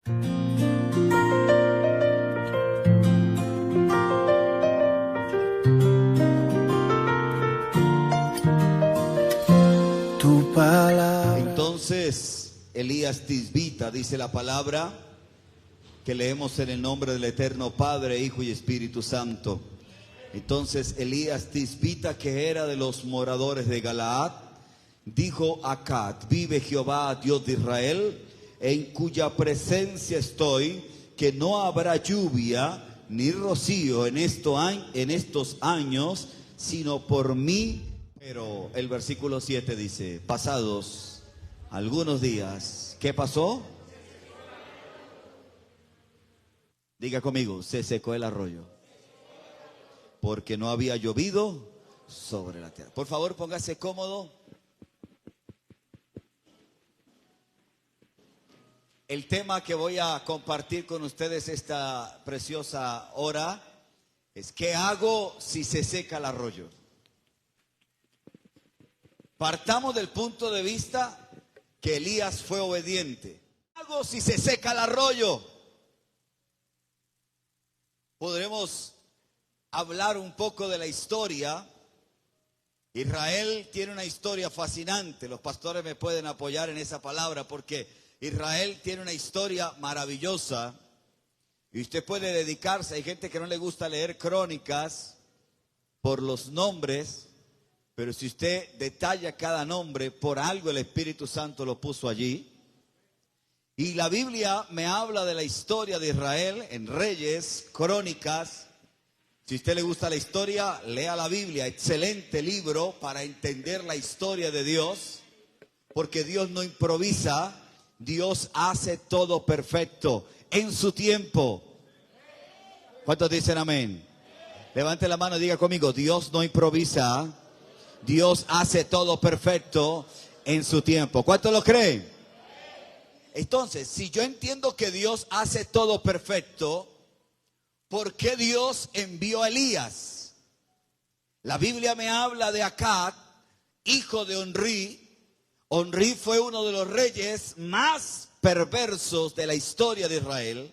Tu palabra. Entonces Elías tisbita, dice la palabra, que leemos en el nombre del Eterno Padre, Hijo y Espíritu Santo. Entonces Elías tisbita, que era de los moradores de Galaad, dijo a Acab: vive Jehová, Dios de Israel, en cuya presencia estoy, que no habrá lluvia ni rocío en estos años, sino por mí. Pero el versículo 7 dice: pasados algunos días, ¿qué pasó? Diga conmigo: se secó el arroyo, porque no había llovido sobre la tierra. Por favor, póngase cómodo. El tema que voy a compartir con ustedes esta preciosa hora es: ¿qué hago si se seca el arroyo? Partamos del punto de vista que Elías fue obediente. ¿Qué hago si se seca el arroyo? Podremos hablar un poco de la historia. Israel tiene una historia fascinante. Los pastores me pueden apoyar en esa palabra, porque Israel tiene una historia maravillosa. Y usted puede dedicarse. Hay gente que no le gusta leer crónicas por los nombres, pero si usted detalla cada nombre, por algo el Espíritu Santo lo puso allí. Y la Biblia me habla de la historia de Israel en Reyes, Crónicas. Si a usted le gusta la historia, lea la Biblia. Excelente libro para entender la historia de Dios, porque Dios no improvisa, Dios hace todo perfecto en su tiempo. ¿Cuántos dicen amén? Levante la mano y diga conmigo: Dios no improvisa, Dios hace todo perfecto en su tiempo. ¿Cuántos lo creen? Entonces, si yo entiendo que Dios hace todo perfecto, ¿por qué Dios envió a Elías? La Biblia me habla de Acab, hijo de Onrí. Onrí fue uno de los reyes más perversos de la historia de Israel.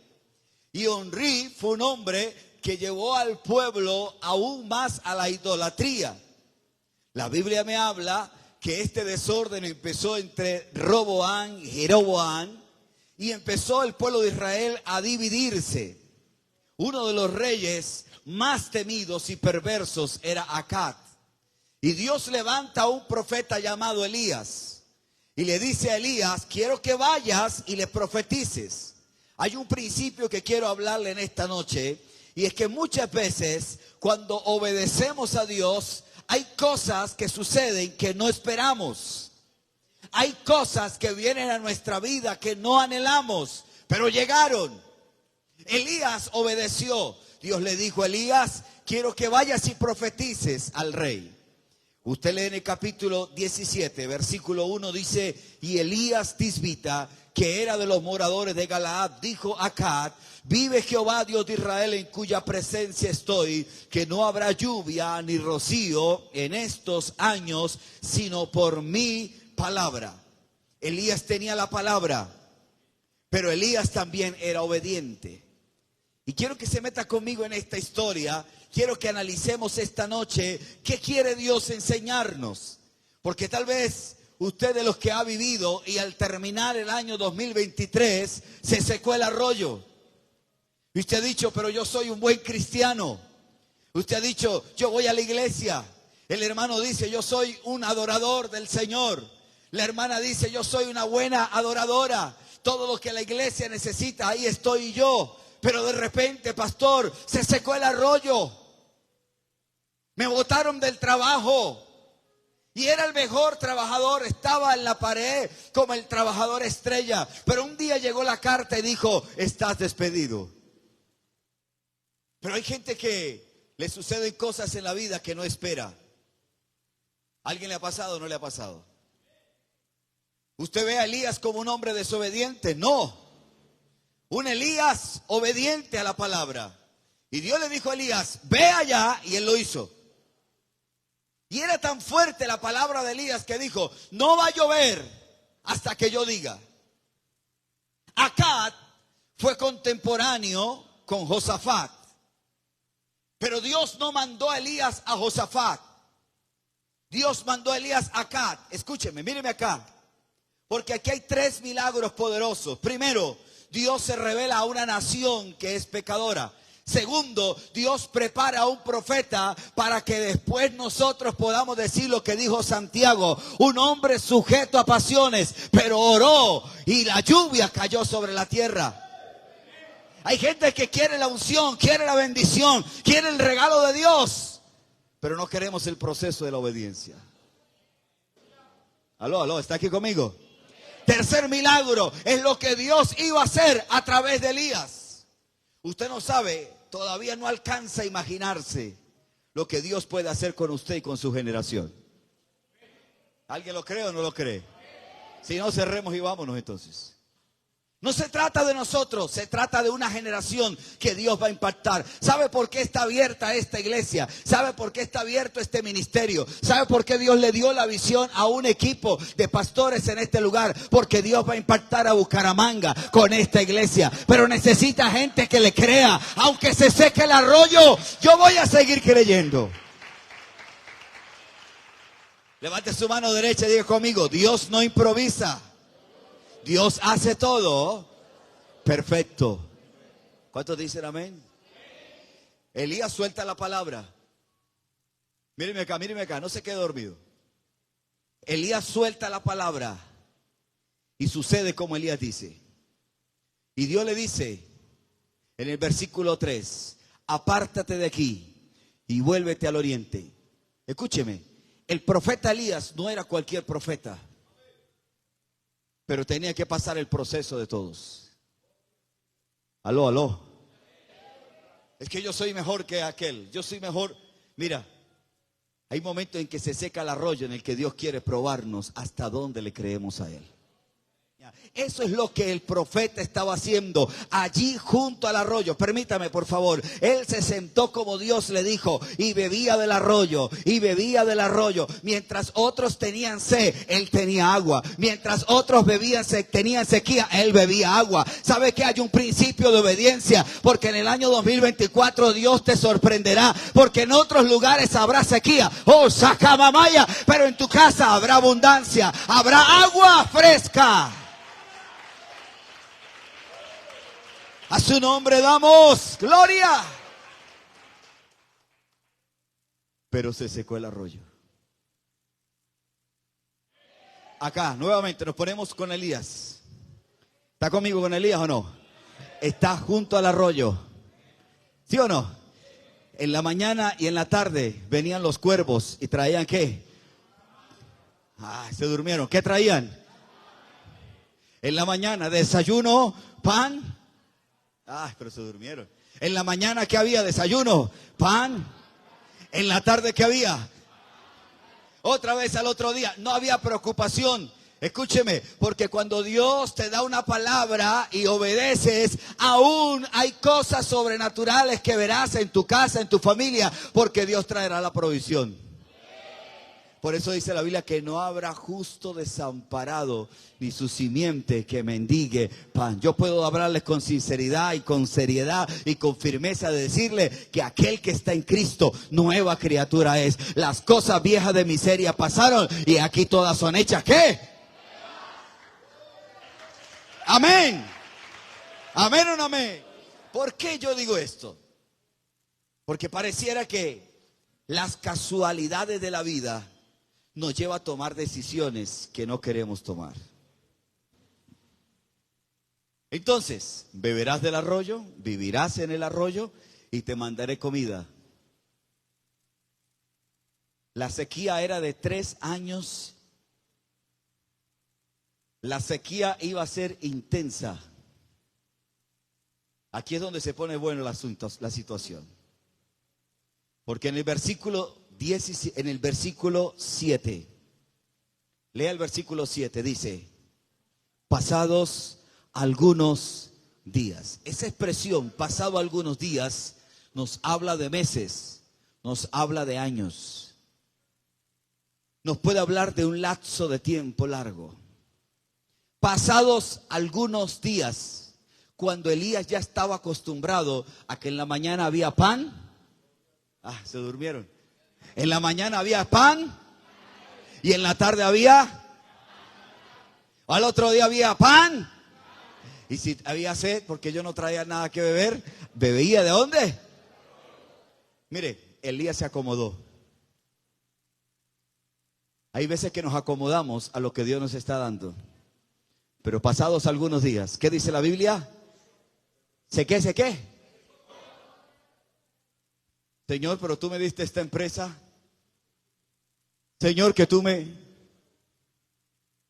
Y Onrí fue un hombre que llevó al pueblo aún más a la idolatría. La Biblia me habla que este desorden empezó entre Roboam y Jeroboam, y empezó el pueblo de Israel a dividirse. Uno de los reyes más temidos y perversos era Acab. Y Dios levanta a un profeta llamado Elías. Y le dice a Elías: quiero que vayas y le profetices. Hay un principio que quiero hablarle en esta noche, y es que muchas veces cuando obedecemos a Dios, hay cosas que suceden que no esperamos. Hay cosas que vienen a nuestra vida que no anhelamos, pero llegaron. Elías obedeció. Dios le dijo a Elías: quiero que vayas y profetices al rey. Usted lee en el capítulo 17, versículo 1, dice: y Elías tisbita, que era de los moradores de Galaad, dijo a Acab: vive Jehová, Dios de Israel, en cuya presencia estoy, que no habrá lluvia ni rocío en estos años, sino por mi palabra. Elías tenía la palabra, pero Elías también era obediente. Y quiero que se meta conmigo en esta historia. Quiero que analicemos esta noche qué quiere Dios enseñarnos. Porque tal vez usted, de los que ha vivido y al terminar el año 2023 se secó el arroyo. Y usted ha dicho: pero yo soy un buen cristiano. Usted ha dicho: yo voy a la iglesia. El hermano dice: yo soy un adorador del Señor. La hermana dice: yo soy una buena adoradora. Todo lo que la iglesia necesita, ahí estoy yo. Pero de repente, pastor, se secó el arroyo. Me botaron del trabajo. Y era el mejor trabajador, estaba en la pared como el trabajador estrella. Pero un día llegó la carta y dijo: estás despedido. Pero hay gente que le suceden cosas en la vida que no espera. ¿A alguien le ha pasado o no le ha pasado? ¿Usted ve a Elías como un hombre desobediente? No. Un Elías obediente a la palabra. Y Dios le dijo a Elías: ve allá, y él lo hizo. Y era tan fuerte la palabra de Elías que dijo: no va a llover hasta que yo diga. Acab fue contemporáneo con Josafat. Pero Dios no mandó a Elías a Josafat. Dios mandó a Elías a Acab. Escúcheme, míreme acá. Porque aquí hay 3 milagros poderosos. Primero, Dios se revela a una nación que es pecadora. Segundo, Dios prepara a un profeta para que después nosotros podamos decir lo que dijo Santiago. Un hombre sujeto a pasiones, pero oró y la lluvia cayó sobre la tierra. Hay gente que quiere la unción, quiere la bendición, quiere el regalo de Dios, pero no queremos el proceso de la obediencia. Aló, ¿está aquí conmigo? Tercer milagro es lo que Dios iba a hacer a través de Elías. Usted no sabe, todavía no alcanza a imaginarse lo que Dios puede hacer con usted y con su generación. ¿Alguien lo cree o no lo cree? Si no, cerremos y vámonos entonces. No se trata de nosotros, se trata de una generación que Dios va a impactar. ¿Sabe por qué está abierta esta iglesia? ¿Sabe por qué está abierto este ministerio? ¿Sabe por qué Dios le dio la visión a un equipo de pastores en este lugar? Porque Dios va a impactar a Bucaramanga con esta iglesia. Pero necesita gente que le crea. Aunque se seque el arroyo, yo voy a seguir creyendo. Levante su mano derecha y diga conmigo: Dios no improvisa. Dios hace todo perfecto. ¿Cuántos dicen amén? Elías suelta la palabra. Míreme acá, no se quede dormido. Elías suelta la palabra y sucede como Elías dice. Y Dios le dice en el versículo 3: apártate de aquí y vuélvete al oriente. Escúcheme, el profeta Elías no era cualquier profeta, pero tenía que pasar el proceso de todos. Aló. Es que yo soy mejor que aquel. Yo soy mejor. Mira, hay momentos en que se seca el arroyo en el que Dios quiere probarnos hasta dónde le creemos a Él. Eso es lo que el profeta estaba haciendo allí junto al arroyo. Permítame, por favor. Él se sentó como Dios le dijo y bebía del arroyo, y bebía del arroyo. Mientras otros tenían sed, él tenía agua. Mientras otros tenían sequía, él bebía agua. ¿Sabe que hay un principio de obediencia? Porque en el año 2024 Dios te sorprenderá. Porque en otros lugares habrá sequía. Oh, sacamamaya. Pero en tu casa habrá abundancia. Habrá agua fresca. A su nombre damos gloria. Pero se secó el arroyo. Acá, nuevamente, nos ponemos con Elías. ¿Está conmigo con Elías o no? Está junto al arroyo. ¿Sí o no? En la mañana y en la tarde venían los cuervos y traían ¿qué? Se durmieron. ¿Qué traían? En la mañana, desayuno, pan. Pero se durmieron. En la mañana, ¿qué había? Desayuno, pan. En la tarde, ¿qué había? Otra vez al otro día. No había preocupación. Escúcheme, porque cuando Dios te da una palabra y obedeces, aún hay cosas sobrenaturales que verás en tu casa, en tu familia, porque Dios traerá la provisión. Por eso dice la Biblia que no habrá justo desamparado, ni su simiente que mendigue pan. Yo puedo hablarles con sinceridad y con seriedad y con firmeza de decirle que aquel que está en Cristo, nueva criatura es. Las cosas viejas de miseria pasaron y aquí todas son hechas, ¿qué? Amén. Amén o no amén. ¿Por qué yo digo esto? Porque pareciera que las casualidades de la vida nos lleva a tomar decisiones que no queremos tomar. Entonces, beberás del arroyo, vivirás en el arroyo y te mandaré comida. La sequía era de 3 años. La sequía iba a ser intensa. Aquí es donde se pone bueno el asunto, la situación. Porque en el versículo 7, lea el versículo 7, dice: pasados algunos días. Esa expresión, pasado algunos días, nos habla de meses, nos habla de años. Nos puede hablar de un lapso de tiempo largo. Pasados algunos días, Cuando Elías ya estaba acostumbrado a que en la mañana había pan. Se durmieron. En la mañana había pan y en la tarde había. Al otro día había pan. Y si había sed, porque yo no traía nada que beber, ¿bebía de dónde? Mire, Elías se acomodó. Hay veces que nos acomodamos a lo que Dios nos está dando. Pero pasados algunos días, ¿qué dice la Biblia? ¿Se qué? Señor, pero tú me diste esta empresa. Señor,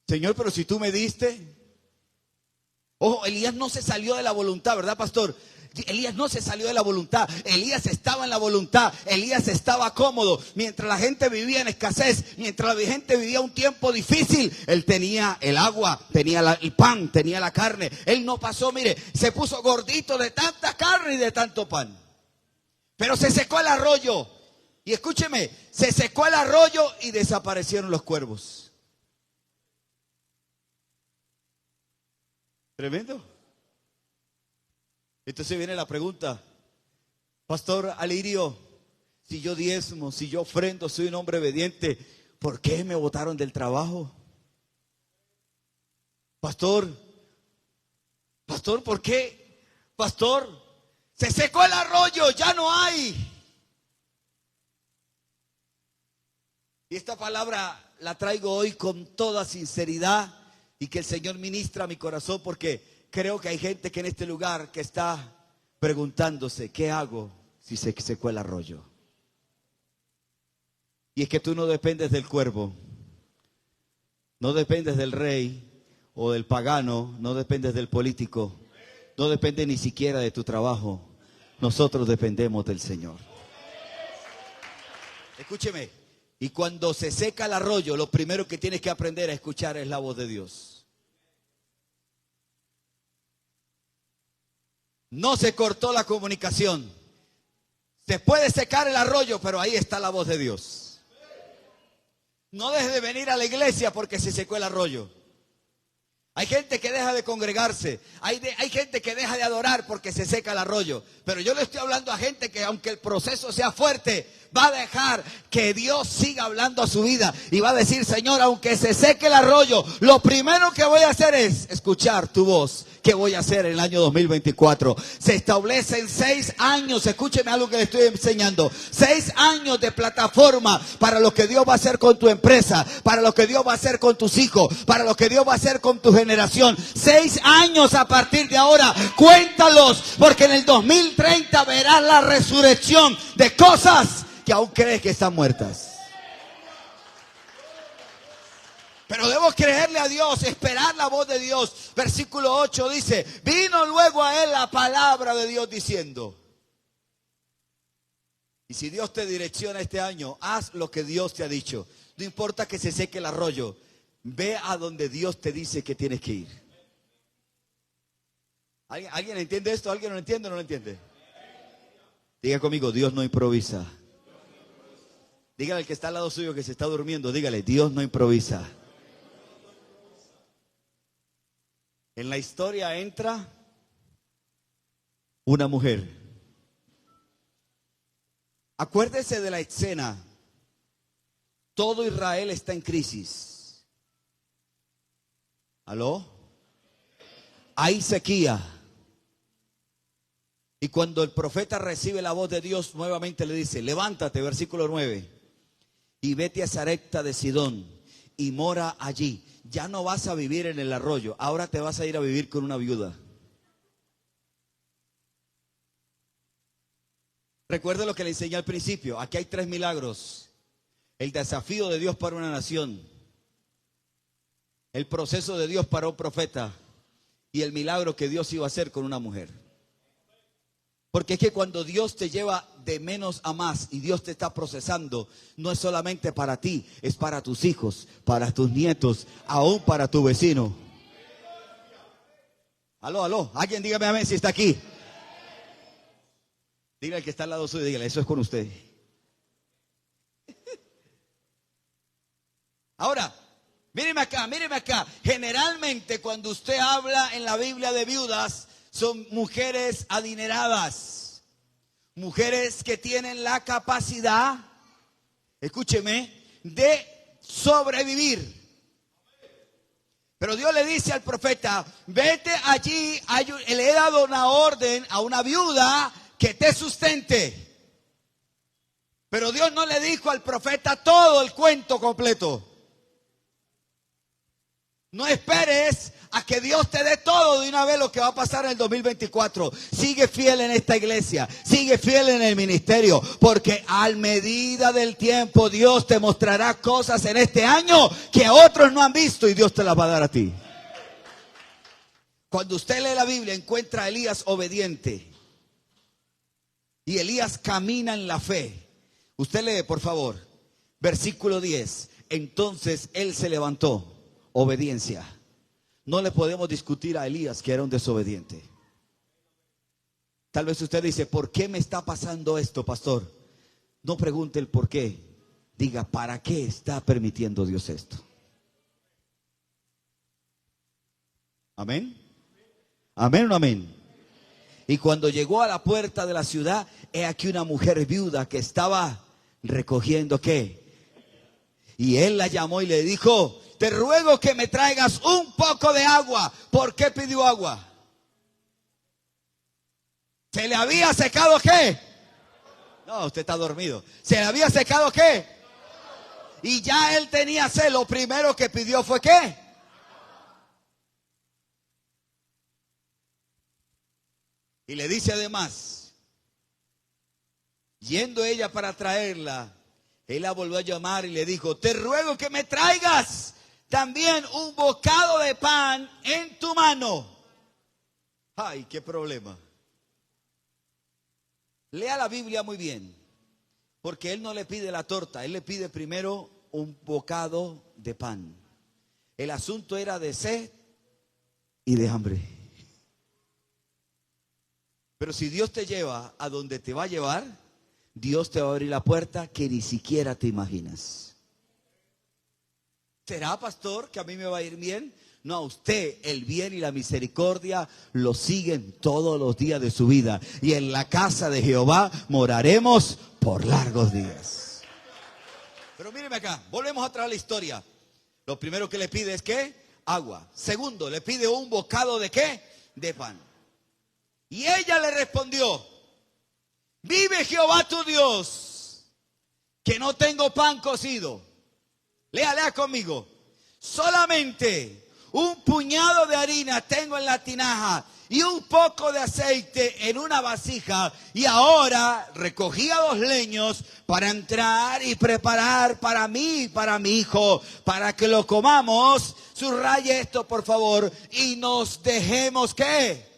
Señor, pero si tú me diste. Ojo, Elías no se salió de la voluntad, ¿verdad, pastor? Elías no se salió de la voluntad. Elías estaba en la voluntad. Elías estaba cómodo. Mientras la gente vivía en escasez, mientras la gente vivía un tiempo difícil, él tenía el agua, tenía el pan, tenía la carne. Él no pasó, mire, se puso gordito de tanta carne y de tanto pan. Pero se secó el arroyo. Y escúcheme, se secó el arroyo y desaparecieron los cuervos. Tremendo. Entonces viene la pregunta, Pastor Alirio, si yo diezmo, si yo ofrendo, soy un hombre obediente, ¿por qué me botaron del trabajo? Pastor, ¿por qué? Pastor, se secó el arroyo, ya no hay. Y esta palabra la traigo hoy con toda sinceridad y que el Señor ministra a mi corazón, porque creo que hay gente que en este lugar que está preguntándose, ¿qué hago si se secó el arroyo? Y es que tú no dependes del cuervo, no dependes del rey o del pagano, no dependes del político, no dependes ni siquiera de tu trabajo. Nosotros dependemos del Señor. Escúcheme, y cuando se seca el arroyo, lo primero que tienes que aprender a escuchar es la voz de Dios. No se cortó la comunicación. Se puede secar el arroyo, pero ahí está la voz de Dios. No dejes de venir a la iglesia porque se secó el arroyo. Hay gente que deja de congregarse. Hay gente que deja de adorar porque se seca el arroyo. Pero yo le estoy hablando a gente que aunque el proceso sea fuerte, va a dejar que Dios siga hablando a su vida. Y va a decir, Señor, aunque se seque el arroyo, lo primero que voy a hacer es escuchar tu voz. ¿Qué voy a hacer en el año 2024? Se establecen 6 años, escúcheme algo que le estoy enseñando. 6 años de plataforma para lo que Dios va a hacer con tu empresa, para lo que Dios va a hacer con tus hijos, para lo que Dios va a hacer con tu generación. 6 años a partir de ahora, cuéntalos, porque en el 2030 verás la resurrección de cosas que aún crees que están muertas. Pero debo creerle a Dios, esperar la voz de Dios. Versículo 8 dice, vino luego a él la palabra de Dios diciendo. Y si Dios te direcciona este año, haz lo que Dios te ha dicho. No importa que se seque el arroyo, ve a donde Dios te dice que tienes que ir. ¿Alguien entiende esto? ¿Alguien no lo entiende o no lo entiende? Diga conmigo, Dios no improvisa. Dígale al que está al lado suyo que se está durmiendo, dígale, Dios no improvisa. En la historia entra una mujer. Acuérdese de la escena. Todo Israel está en crisis. ¿Aló? Hay sequía. Y cuando el profeta recibe la voz de Dios, nuevamente le dice, levántate, versículo 9, y vete a Sarepta de Sidón y mora allí. Ya no vas a vivir en el arroyo, ahora te vas a ir a vivir con una viuda. Recuerda lo que le enseñé al principio. Aquí hay 3 milagros. El desafío de Dios para una nación, el proceso de Dios para un profeta y el milagro que Dios iba a hacer con una mujer. Porque es que cuando Dios te lleva de menos a más y Dios te está procesando, no es solamente para ti, es para tus hijos, para tus nietos, aún para tu vecino. Aló, alguien dígame amén si está aquí. Dígale al que está al lado suyo, dígale, eso es con usted. Ahora, míreme acá. Generalmente cuando usted habla en la Biblia de viudas, son mujeres adineradas, mujeres que tienen la capacidad, escúcheme, de sobrevivir. Pero Dios le dice al profeta, vete allí, le he dado una orden a una viuda que te sustente. Pero Dios no le dijo al profeta todo el cuento completo. No esperes a que Dios te dé todo de una vez lo que va a pasar en el 2024. Sigue fiel en esta iglesia, sigue fiel en el ministerio, porque a medida del tiempo Dios te mostrará cosas en este año que otros no han visto y Dios te las va a dar a ti. Cuando usted lee la Biblia encuentra a Elías obediente y Elías camina en la fe. Usted lee, por favor, versículo 10. Entonces él se levantó. Obediencia. No le podemos discutir a Elías que era un desobediente. Tal vez usted dice, ¿por qué me está pasando esto, pastor? No pregunte el por qué. Diga, ¿para qué está permitiendo Dios esto? Amén. Amén o no amén. Y cuando llegó a la puerta de la ciudad, he aquí una mujer viuda que estaba recogiendo ¿qué? Y él la llamó y le dijo, te ruego que me traigas un poco de agua. ¿Por qué pidió agua? ¿Se le había secado qué? No, usted está dormido. ¿Se le había secado qué? Y ya él tenía sed. Lo primero que pidió fue ¿qué? Y le dice además, yendo ella para traerla, él la volvió a llamar y le dijo, te ruego que me traigas también un bocado de pan en tu mano. Ay, qué problema. Lea la Biblia muy bien, porque él no le pide la torta, él le pide primero un bocado de pan. El asunto era de sed y de hambre. Pero si Dios te lleva a donde te va a llevar, Dios te va a abrir la puerta que ni siquiera te imaginas. ¿Será, pastor, que a mí me va a ir bien? No, a usted el bien y la misericordia lo siguen todos los días de su vida. Y en la casa de Jehová moraremos por largos días. Pero míreme acá, volvemos a traer la historia. Lo primero que le pide es ¿qué? Agua. Segundo, le pide un bocado de ¿qué? De pan. Y ella le respondió, vive Jehová tu Dios, que no tengo pan cocido. Lea conmigo. Solamente un puñado de harina tengo en la tinaja y un poco de aceite en una vasija. Y ahora recogía 2 leños para entrar y preparar para mí y para mi hijo, para que lo comamos. Subraye esto, por favor, y nos dejemos ¿qué?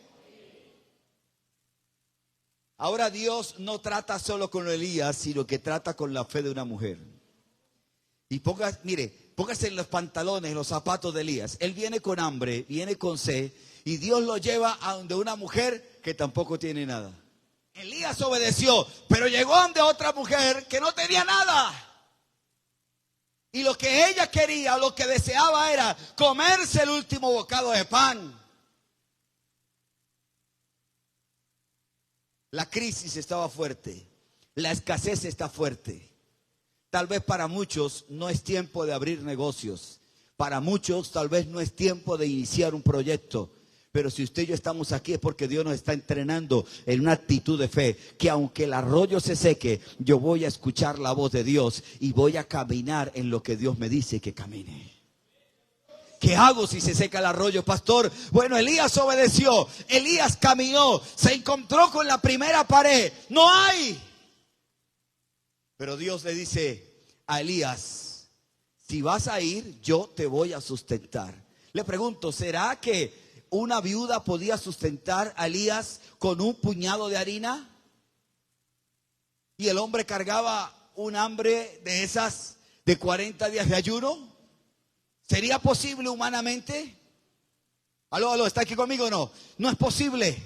Ahora Dios no trata solo con Elías, sino que trata con la fe de una mujer. Y póngase en los pantalones, en los zapatos de Elías. Él viene con hambre, viene con sed, y Dios lo lleva a donde una mujer que tampoco tiene nada. Elías obedeció, pero llegó a donde otra mujer que no tenía nada. Y lo que ella quería, lo que deseaba era comerse el último bocado de pan. La crisis estaba fuerte, la escasez está fuerte. Tal vez para muchos no es tiempo de abrir negocios. Para muchos tal vez no es tiempo de iniciar un proyecto. Pero si usted y yo estamos aquí es porque Dios nos está entrenando en una actitud de fe. Que aunque el arroyo se seque, yo voy a escuchar la voz de Dios y voy a caminar en lo que Dios me dice que camine. ¿Qué hago si se seca el arroyo, pastor? Bueno, Elías obedeció. Elías caminó. Se encontró con la primera pared. No hay. Pero Dios le dice a Elías, si vas a ir, yo te voy a sustentar. Le pregunto, ¿será que una viuda podía sustentar a Elías con un puñado de harina? Y el hombre cargaba un hambre de esas de 40 días de ayuno. ¿Sería posible humanamente? Aló, ¿está aquí conmigo o no? No es posible.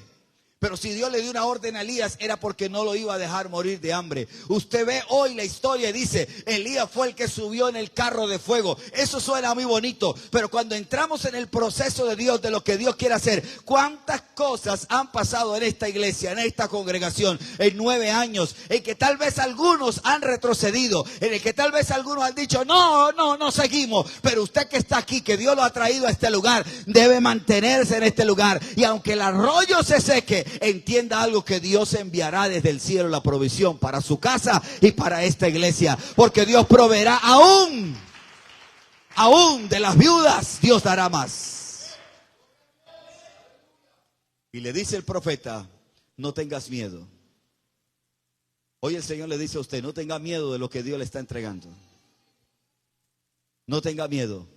Pero si Dios le dio una orden a Elías, era porque no lo iba a dejar morir de hambre. Usted ve hoy la historia y dice, Elías fue el que subió en el carro de fuego. Eso suena muy bonito, pero cuando entramos en el proceso de Dios, de lo que Dios quiere hacer, ¿cuántas cosas han pasado en esta iglesia, en esta congregación, en 9 años, en que tal vez algunos han retrocedido, en el que tal vez algunos han dicho, no seguimos, pero usted que está aquí, que Dios lo ha traído a este lugar, debe mantenerse en este lugar, y aunque el arroyo se seque, entienda algo, que Dios enviará desde el cielo la provisión para su casa y para esta iglesia, porque Dios proveerá aún de las viudas, Dios dará más. Y le dice el profeta, no tengas miedo. Hoy el Señor le dice a usted, no tenga miedo de lo que Dios le está entregando. No tenga miedo.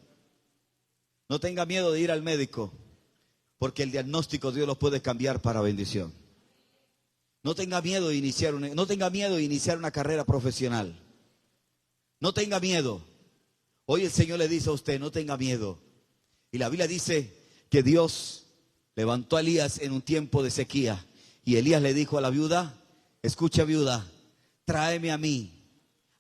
No tenga miedo de ir al médico, porque el diagnóstico Dios lo puede cambiar para bendición. No tenga miedo de iniciar una carrera profesional. No tenga miedo. Hoy el Señor le dice a usted, no tenga miedo. Y la Biblia dice que Dios levantó a Elías en un tiempo de sequía. Y Elías le dijo a la viuda, escucha viuda, tráeme a mí.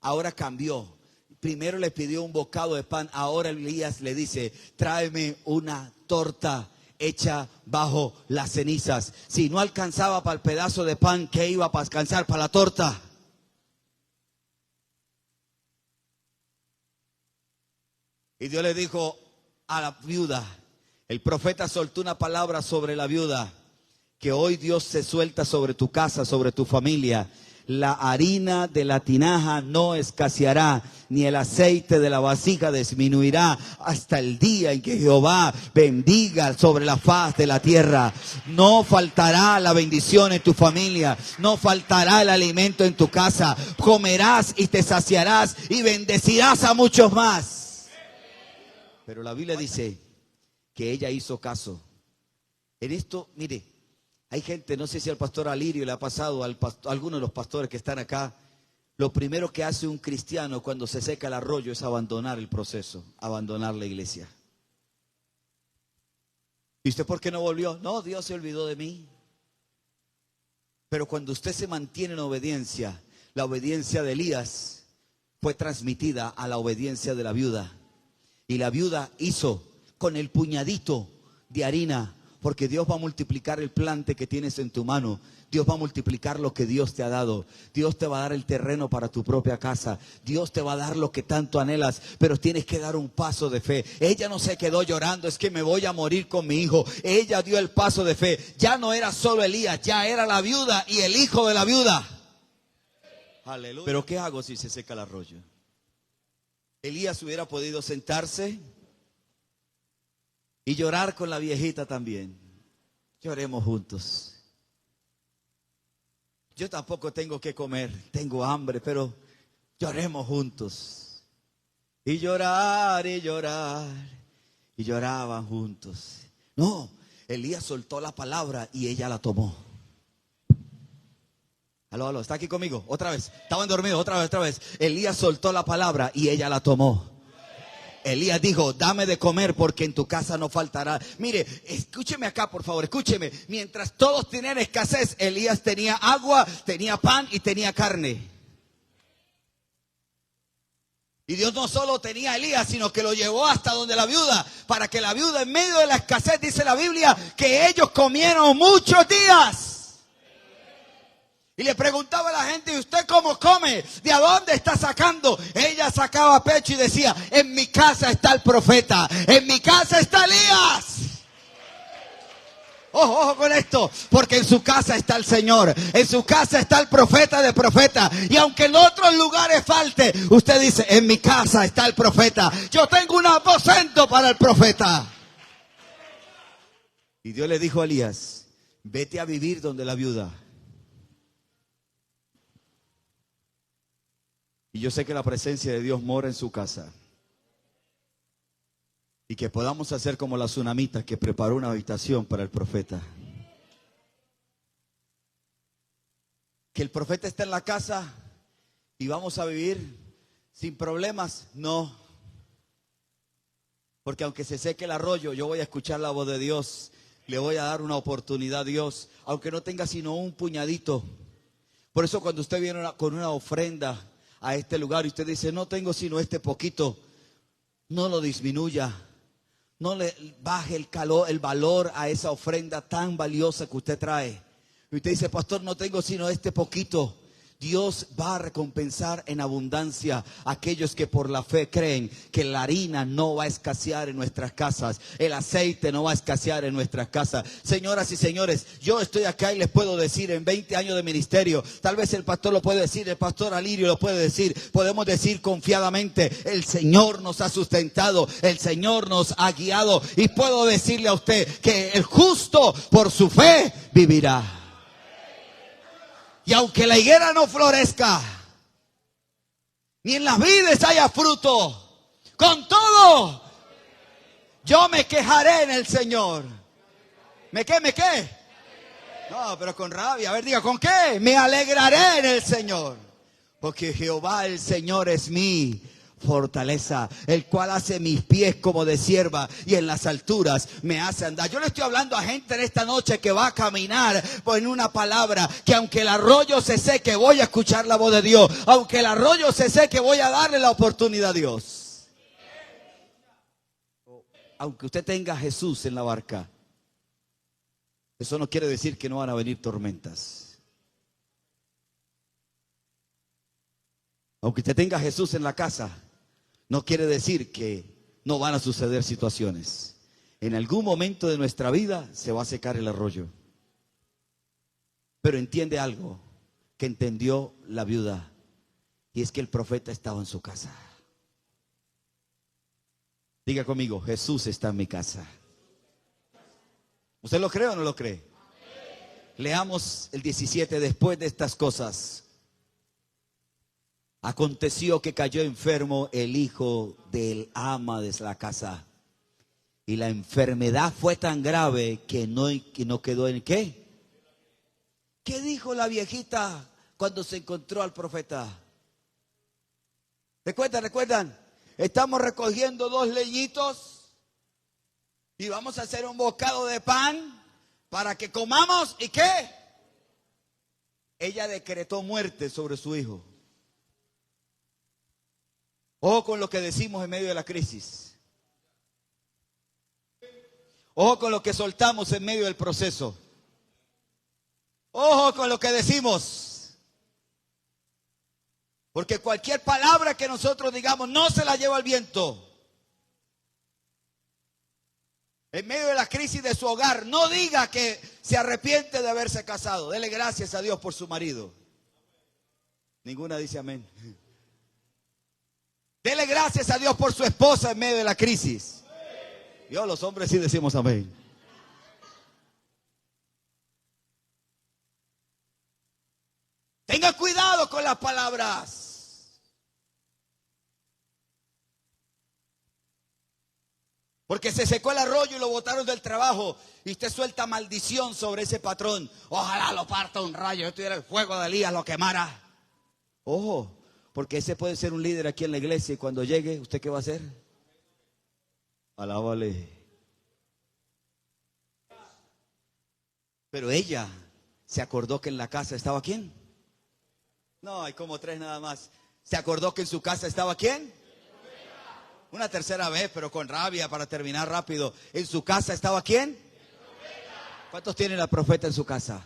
Ahora cambió. Primero le pidió un bocado de pan. Ahora Elías le dice, tráeme una torta hecha bajo las cenizas. Si no alcanzaba para el pedazo de pan, ¿qué iba a alcanzar para la torta? Y Dios le dijo a la viuda, el profeta soltó una palabra sobre la viuda, que hoy Dios se suelta sobre tu casa, sobre tu familia. La harina de la tinaja no escaseará, ni el aceite de la vasija disminuirá, hasta el día en que Jehová bendiga sobre la faz de la tierra. No faltará la bendición en tu familia, no faltará el alimento en tu casa. Comerás y te saciarás y bendecirás a muchos más. Pero la Biblia dice que ella hizo caso. En esto, mire, hay gente, no sé si al pastor Alirio le ha pasado, a algunos de los pastores que están acá, lo primero que hace un cristiano cuando se seca el arroyo es abandonar el proceso, abandonar la iglesia. ¿Y usted por qué no volvió? No, Dios se olvidó de mí. Pero cuando usted se mantiene en obediencia, la obediencia de Elías fue transmitida a la obediencia de la viuda. Y la viuda hizo con el puñadito de harina, porque Dios va a multiplicar el plante que tienes en tu mano. Dios va a multiplicar lo que Dios te ha dado. Dios te va a dar el terreno para tu propia casa. Dios te va a dar lo que tanto anhelas, pero tienes que dar un paso de fe. Ella no se quedó llorando, es que me voy a morir con mi hijo. Ella dio el paso de fe. Ya no era solo Elías, ya era la viuda y el hijo de la viuda. Aleluya. Pero ¿qué hago si se seca el arroyo? Elías hubiera podido sentarse y llorar con la viejita también. Lloremos juntos. Yo tampoco tengo que comer, tengo hambre, pero lloremos juntos. Y llorar y llorar. Y lloraban juntos. No, Elías soltó la palabra y ella la tomó. Aló, ¿está aquí conmigo? Otra vez. Estaban dormidos, otra vez. Elías soltó la palabra y ella la tomó. Elías dijo, dame de comer porque en tu casa no faltará. Mire, escúcheme acá por favor, escúcheme. Mientras todos tenían escasez, Elías tenía agua, tenía pan y tenía carne. Y Dios no solo tenía a Elías, sino que lo llevó hasta donde la viuda, para que la viuda en medio de la escasez, dice la Biblia, que ellos comieron muchos días. Y le preguntaba a la gente, ¿y usted cómo come? ¿De a dónde está sacando? Ella sacaba pecho y decía, en mi casa está el profeta, en mi casa está Elías. Ojo con esto, porque en su casa está el Señor, en su casa está el profeta de profetas. Y aunque en otros lugares falte, usted dice, en mi casa está el profeta. Yo tengo un aposento para el profeta. Y Dios le dijo a Elías, vete a vivir donde la viuda. Y yo sé que la presencia de Dios mora en su casa. Y que podamos hacer como la tsunamita que preparó una habitación para el profeta. Que el profeta está en la casa y vamos a vivir sin problemas. No. Porque aunque se seque el arroyo, yo voy a escuchar la voz de Dios. Le voy a dar una oportunidad a Dios, aunque no tenga sino un puñadito. Por eso cuando usted viene con una ofrenda a este lugar y usted dice, no tengo sino este poquito, no lo disminuya. No le baje el valor a esa ofrenda tan valiosa que usted trae. Y usted dice, pastor, no tengo sino este poquito. Dios va a recompensar en abundancia a aquellos que por la fe creen que la harina no va a escasear en nuestras casas, el aceite no va a escasear en nuestras casas. Señoras y señores, yo estoy acá y les puedo decir, en 20 años de ministerio, tal vez el pastor lo puede decir, el pastor Alirio lo puede decir, podemos decir confiadamente, el Señor nos ha sustentado, el Señor nos ha guiado, y puedo decirle a usted que el justo por su fe vivirá. Y aunque la higuera no florezca, ni en las vides haya fruto, con todo, yo me quejaré en el Señor. ¿Me qué? No, pero con rabia. A ver, diga, ¿con qué? Me alegraré en el Señor. Porque Jehová el Señor es mi fortaleza, el cual hace mis pies como de sierva y en las alturas me hace andar. Yo le estoy hablando a gente en esta noche que va a caminar en una palabra, que aunque el arroyo se seque, voy a escuchar la voz de Dios. Aunque el arroyo se seque, voy a darle la oportunidad a Dios. Aunque usted tenga a Jesús en la barca, eso no quiere decir que no van a venir tormentas. Aunque usted tenga a Jesús en la casa, no quiere decir que no van a suceder situaciones. En algún momento de nuestra vida se va a secar el arroyo. Pero entiende algo que entendió la viuda, y es que el profeta estaba en su casa. Diga conmigo, Jesús está en mi casa. ¿Usted lo cree o no lo cree? Leamos el 17. Después de estas cosas, aconteció que cayó enfermo el hijo del ama de la casa, y la enfermedad fue tan grave que no quedó en ¿qué? ¿Qué dijo la viejita cuando se encontró al profeta? ¿Recuerdan? Estamos recogiendo 2 leñitos y vamos a hacer un bocado de pan para que comamos. ¿Y qué? Ella decretó muerte sobre su hijo. Ojo con lo que decimos en medio de la crisis. Ojo con lo que soltamos en medio del proceso. Ojo con lo que decimos. Porque cualquier palabra que nosotros digamos no se la lleva el viento. En medio de la crisis de su hogar, no diga que se arrepiente de haberse casado. Dele gracias a Dios por su marido. Ninguna dice amén. Dele gracias a Dios por su esposa en medio de la crisis. Yo, los hombres sí decimos amén. Tenga cuidado con las palabras. Porque se secó el arroyo y lo botaron del trabajo, y usted suelta maldición sobre ese patrón. Ojalá lo parta un rayo, esto era el fuego de Elías, lo quemara. Ojo. Porque ese puede ser un líder aquí en la iglesia, y cuando llegue, ¿usted qué va a hacer? Alábale. Pero ella se acordó que en la casa estaba ¿quién? No, hay como 3 nada más. ¿Se acordó que en su casa estaba quién? Una tercera vez, pero con rabia para terminar rápido. ¿En su casa estaba quién? ¿Cuántos tienen al profeta en su casa?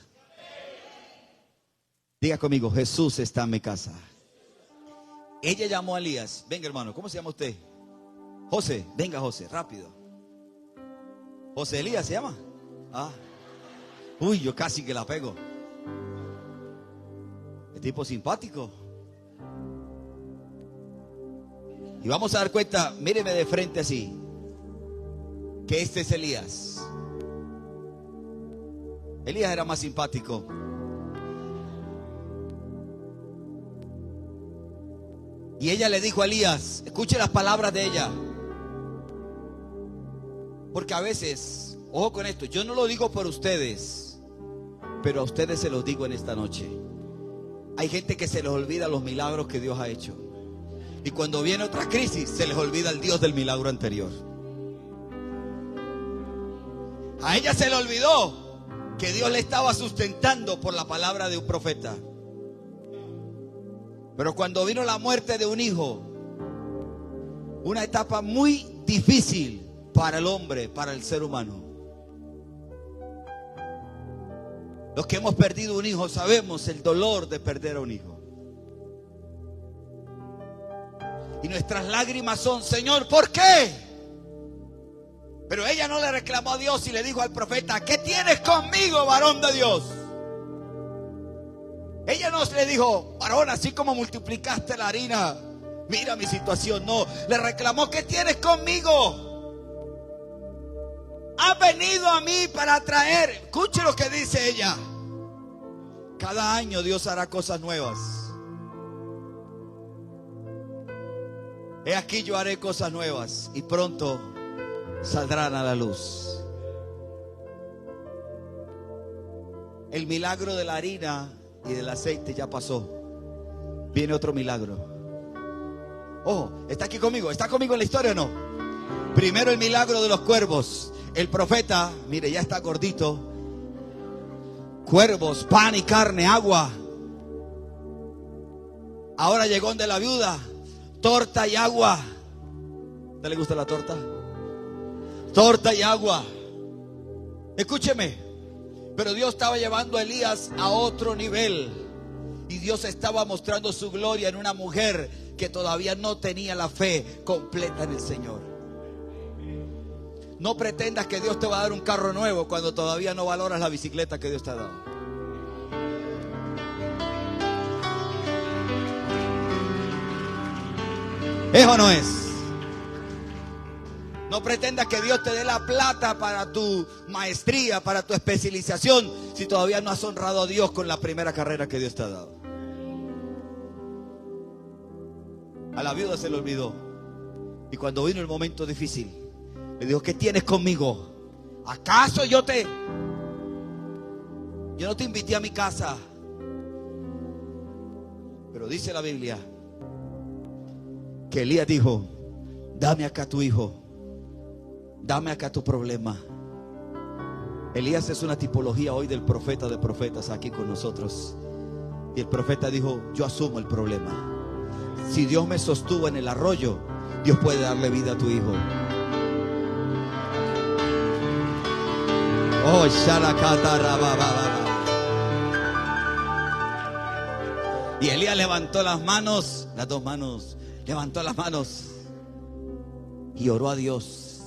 Diga conmigo, Jesús está en mi casa. Ella llamó a Elías. Venga, hermano, ¿cómo se llama usted? José, venga José, rápido. José Elías se llama. Uy, yo casi que la pego. El tipo simpático. Y vamos a dar cuenta, míreme de frente así, que este es Elías. Elías era más simpático. Y ella le dijo a Elías, escuche las palabras de ella. Porque a veces, ojo con esto, yo no lo digo por ustedes, pero a ustedes se los digo en esta noche. Hay gente que se les olvida los milagros que Dios ha hecho. Y cuando viene otra crisis, se les olvida el Dios del milagro anterior. A ella se le olvidó que Dios le estaba sustentando por la palabra de un profeta. Pero cuando vino la muerte de un hijo, una etapa muy difícil para el hombre, para el ser humano. Los que hemos perdido un hijo sabemos el dolor de perder a un hijo. Y nuestras lágrimas son: Señor, ¿por qué? Pero ella no le reclamó a Dios y le dijo al profeta: ¿qué tienes conmigo, varón de Dios? Ella no le dijo: varón, así como multiplicaste la harina, mira mi situación. No, le reclamó: ¿qué tienes conmigo? Ha venido a mí para traer. Escuche lo que dice ella: cada año Dios hará cosas nuevas. He aquí, yo haré cosas nuevas y pronto saldrán a la luz. El milagro de la harina y del aceite ya pasó. Viene otro milagro. Oh, ¿está aquí conmigo? ¿Está conmigo en la historia o no? Primero el milagro de los cuervos. El profeta, mire, ya está gordito. Cuervos, pan y carne, agua. Ahora llegó donde la viuda: torta y agua. ¿A usted le gusta la torta? Torta y agua. Escúcheme. Pero Dios estaba llevando a Elías a otro nivel. Y Dios estaba mostrando su gloria en una mujer que todavía no tenía la fe completa en el Señor. No pretendas que Dios te va a dar un carro nuevo cuando todavía no valoras la bicicleta que Dios te ha dado. ¿Es o no es? No pretendas que Dios te dé la plata para tu maestría, para tu especialización, si todavía no has honrado a Dios con la primera carrera que Dios te ha dado. A la viuda se le olvidó. Y cuando vino el momento difícil, le dijo: ¿qué tienes conmigo? ¿Acaso yo no te invité a mi casa? Pero dice la Biblia que Elías dijo: dame acá tu hijo, dame acá tu problema. Elías es una tipología hoy del profeta de profetas aquí con nosotros. Y el profeta dijo: yo asumo el problema. Si Dios me sostuvo en el arroyo, Dios puede darle vida a tu hijo. Oh, Shalakata Rabababa. Y Elías levantó las manos, las dos manos, levantó las manos y oró a Dios.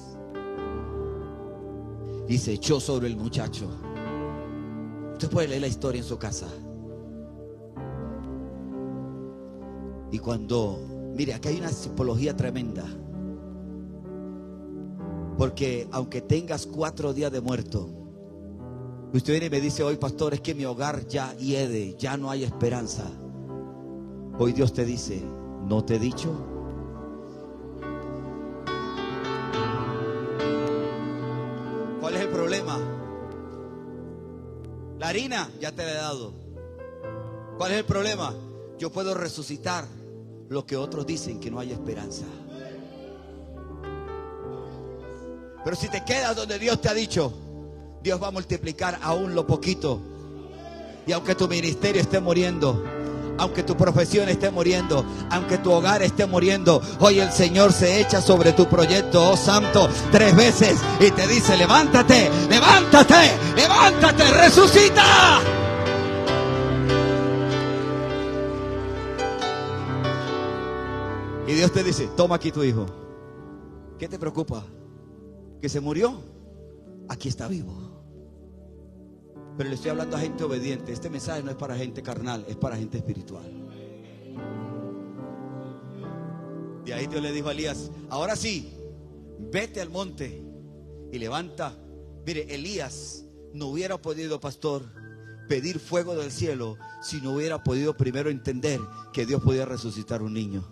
Y se echó sobre el muchacho. Usted puede leer la historia en su casa. Y cuando, mire, aquí hay una psicología tremenda. Porque aunque tengas 4 días de muerto, usted viene y me dice hoy: pastor, es que mi hogar ya hiede, ya no hay esperanza. Hoy Dios te dice: ¿no te he dicho? ¿Cuál es el problema? La harina ya te la he dado. ¿Cuál es el problema? Yo puedo resucitar lo que otros dicen que no hay esperanza. Pero si te quedas donde Dios te ha dicho, Dios va a multiplicar aún lo poquito. Y aunque tu ministerio esté muriendo, aunque tu profesión esté muriendo, aunque tu hogar esté muriendo, hoy el Señor se echa sobre tu proyecto, oh santo, 3 veces y te dice: levántate, levántate, levántate, resucita. Y Dios te dice: toma aquí tu hijo. ¿Qué te preocupa? ¿Que se murió? Aquí está vivo. Pero le estoy hablando a gente obediente. Este mensaje no es para gente carnal, es para gente espiritual. Y ahí Dios le dijo a Elías: ahora sí, vete al monte y levanta. Mire, Elías no hubiera podido, pastor, pedir fuego del cielo si no hubiera podido primero entender que Dios podía resucitar un niño.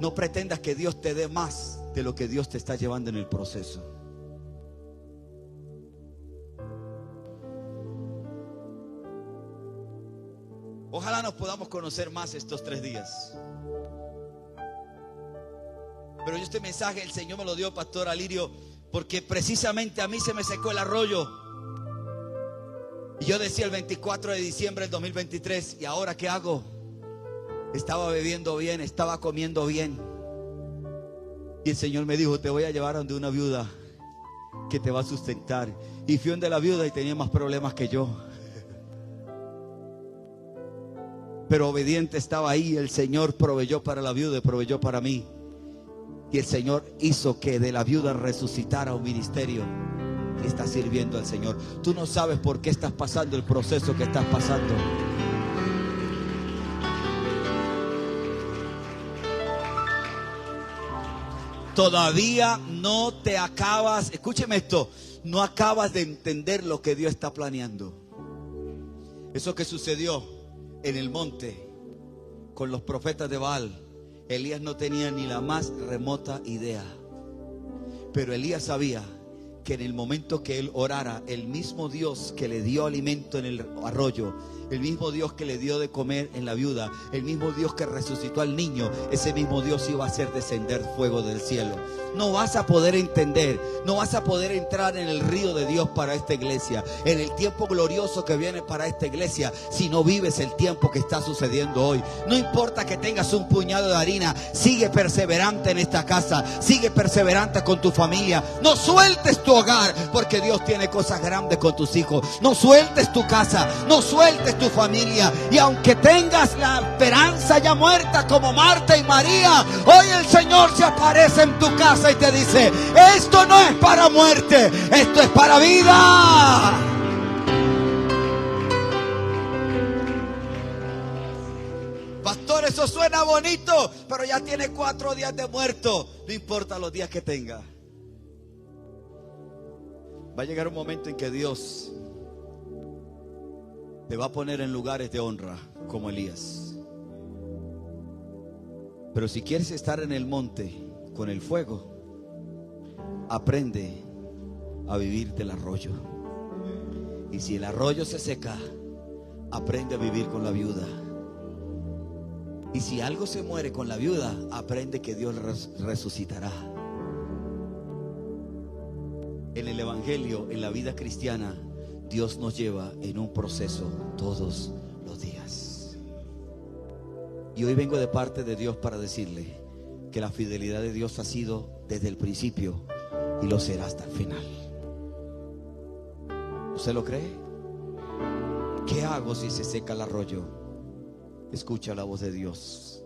No pretendas que Dios te dé más de lo que Dios te está llevando en el proceso. Ojalá nos podamos conocer más estos 3 días. Pero este mensaje el Señor me lo dio, pastor Alirio, porque precisamente a mí se me secó el arroyo. Y yo decía el 24 de diciembre del 2023, ¿y ahora qué hago? Estaba bebiendo bien, estaba comiendo bien. Y el Señor me dijo, te voy a llevar a donde una viuda que te va a sustentar. Y fui donde la viuda y tenía más problemas que yo. Pero obediente estaba ahí. El Señor proveyó para la viuda y proveyó para mí. Y el Señor hizo que de la viuda resucitara un ministerio. Y está sirviendo al Señor. Tú no sabes por qué estás pasando el proceso que estás pasando. Todavía no te acabas, escúcheme esto, no acabas de entender lo que Dios está planeando. Eso que sucedió en el monte con los profetas de Baal, Elías no tenía ni la más remota idea. Pero Elías sabía que en el momento que él orara, el mismo Dios que le dio alimento en el arroyo, el mismo Dios que le dio de comer en la viuda, el mismo Dios que resucitó al niño, ese mismo Dios iba a hacer descender fuego del cielo. No vas a poder entender, no vas a poder entrar en el río de Dios para esta iglesia, en el tiempo glorioso que viene para esta iglesia, si no vives el tiempo que está sucediendo hoy. No importa que tengas un puñado de harina, sigue perseverante en esta casa, sigue perseverante con tu familia. No sueltes tu hogar, porque Dios tiene cosas grandes con tus hijos. No sueltes tu casa, no sueltes tu familia. Y aunque tengas la esperanza ya muerta como Marta y María, hoy el Señor se aparece en tu casa y te dice, esto no es para muerte, esto es para vida. Pastor, eso suena bonito, pero ya tiene 4 días de muerto. No importa los días que tenga. Va a llegar un momento en que Dios te va a poner en lugares de honra como Elías. Pero si quieres estar en el monte con el fuego, aprende a vivir del arroyo. Y si el arroyo se seca, aprende a vivir con la viuda. Y si algo se muere con la viuda, aprende que Dios resucitará. En el evangelio, en la vida cristiana, Dios nos lleva en un proceso todos los días. Y hoy vengo de parte de Dios para decirle que la fidelidad de Dios ha sido desde el principio y lo será hasta el final. ¿Usted lo cree? ¿Qué hago si se seca el arroyo? Escucha la voz de Dios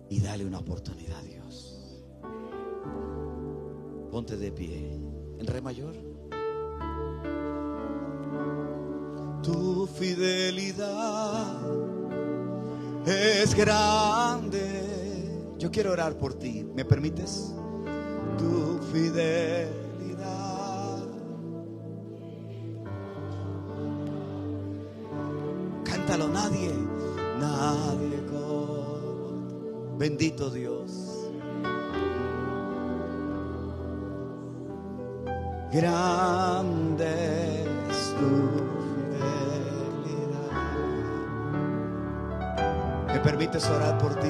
y dale una oportunidad a Dios. Ponte de pie en re mayor. Tu fidelidad es grande. Yo quiero orar por ti. ¿Me permites? Tu fidelidad. Cántalo, nadie como. Bendito Dios. Grande es tu. ¿Me permites orar por ti?